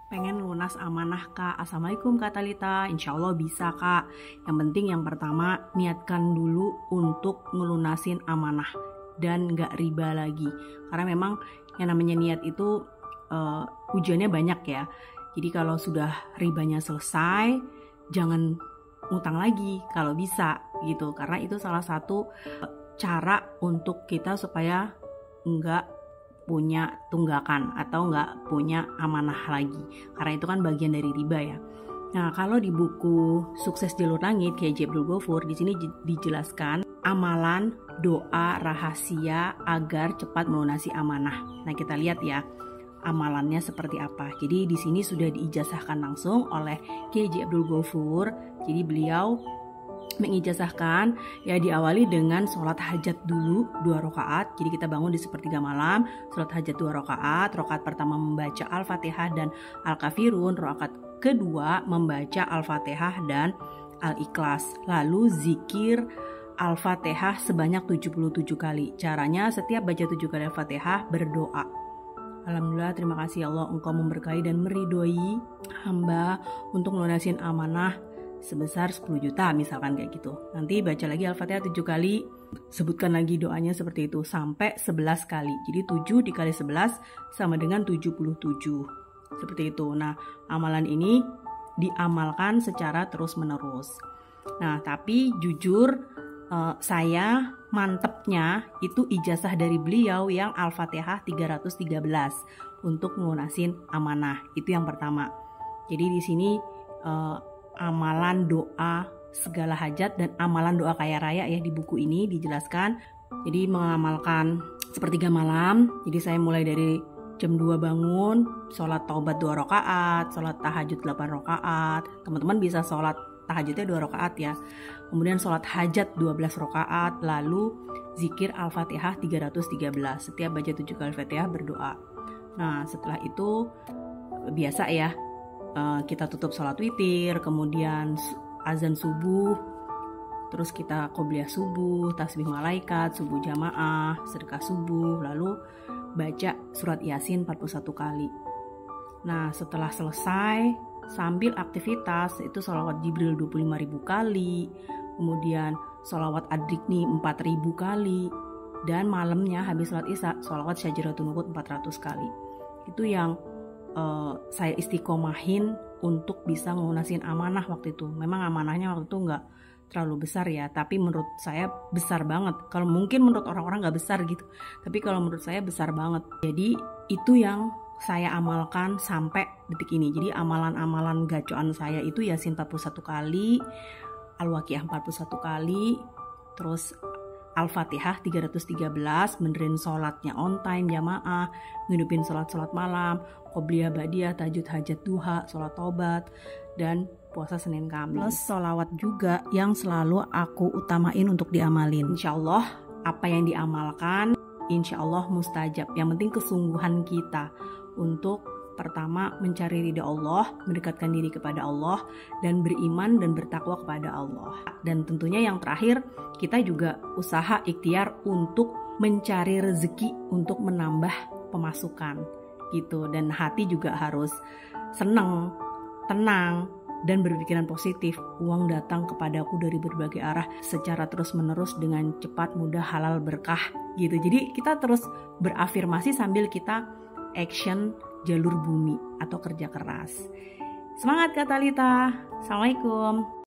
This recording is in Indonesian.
Pengen lunas amanah kak. Assalamualaikum Kak Talita. Insya Allah bisa kak. Yang penting yang pertama niatkan dulu untuk ngelunasin amanah dan gak riba lagi. Karena memang yang namanya niat itu ujiannya banyak ya. Jadi kalau sudah ribanya selesai, jangan utang lagi kalau bisa gitu. Karena itu salah satu cara untuk kita supaya nggak punya tunggakan atau nggak punya amanah lagi, karena itu kan bagian dari riba ya. Nah, kalau di buku Sukses Jalur Langit K.J. Abdul Ghafur, di sini dijelaskan amalan doa rahasia agar cepat melunasi amanah. Nah, kita lihat ya amalannya seperti apa. Jadi di sini sudah diijazahkan langsung oleh K.J. Abdul Ghafur. Jadi beliau mengijazahkan ya diawali dengan sholat hajat dulu 2 rakaat. Jadi kita bangun di sepertiga malam, sholat hajat 2 rakaat. Rakaat pertama membaca Al-Fatihah dan Al-Kafirun, rakaat kedua membaca Al-Fatihah dan Al-Ikhlas. Lalu zikir Al-Fatihah sebanyak 77 kali. Caranya setiap baca 7 kali Al-Fatihah berdoa, Alhamdulillah, terima kasih ya Allah, Engkau memberkahi dan meridhoi hamba untuk melunasin amanah sebesar 10 juta misalkan kayak gitu. Nanti baca lagi Al-Fatihah 7 kali, sebutkan lagi doanya seperti itu sampai 11 kali. Jadi 7 dikali 11 sama dengan 77. Seperti itu. Nah, amalan ini diamalkan secara terus menerus. Nah, tapi jujur saya mantepnya itu ijazah dari beliau yang Al-Fatihah 313 untuk melunasin amanah. Itu yang pertama. Jadi di sini amalan doa segala hajat dan amalan doa kaya raya ya di buku ini dijelaskan. Jadi mengamalkan sepertiga malam. Jadi saya mulai dari jam 2 bangun, sholat taubat 2 rakaat, sholat tahajud 8 rakaat. Teman-teman bisa sholat tahajudnya 2 rakaat ya. Kemudian sholat hajat 12 rakaat, lalu zikir Al-Fatihah 313. Setiap baca 7 kali Al-Fatihah berdoa. Nah, setelah itu biasa ya, kita tutup sholat witir, kemudian azan subuh, terus kita qobliyah subuh, tasbih malaikat, subuh jamaah, sedekah subuh, lalu baca surat Yasin 41 kali. Nah, setelah selesai, sambil aktivitas itu sholawat Jibril 25.000 kali, kemudian sholawat Ad-Dikni 4.000 kali, dan malamnya habis sholat isya sholawat Syajaratul Nuqut 400 kali. Itu yang saya istiqomahin untuk bisa ngelunasin amanah waktu itu. Memang amanahnya waktu itu nggak terlalu besar ya, tapi menurut saya besar banget. Kalau mungkin menurut orang-orang nggak besar gitu, tapi kalau menurut saya besar banget. Jadi itu yang saya amalkan sampai detik ini. Jadi amalan-amalan gacoan saya itu Yasin 41 kali, Al-Waqiah 41 kali, terus Al-Fatihah 313, benerin sholatnya on time jamaah, ngidupin sholat malam, qobliyah ba'diyah, tahajud hajat duha, sholat taubat, dan puasa Senin Kamis. Plus sholawat juga yang selalu aku utamain untuk diamalin. Insya Allah apa yang diamalkan insya Allah mustajab. Yang penting kesungguhan kita untuk pertama mencari ridha Allah, mendekatkan diri kepada Allah, dan beriman dan bertakwa kepada Allah. Dan tentunya yang terakhir, kita juga usaha ikhtiar untuk mencari rezeki untuk menambah pemasukan gitu. Dan hati juga harus senang, tenang, dan berpikiran positif. Uang datang kepadaku dari berbagai arah secara terus menerus dengan cepat, mudah, halal, berkah gitu. Jadi kita terus berafirmasi sambil kita action jalur bumi atau kerja keras. Semangat Kak Talita. Assalamualaikum.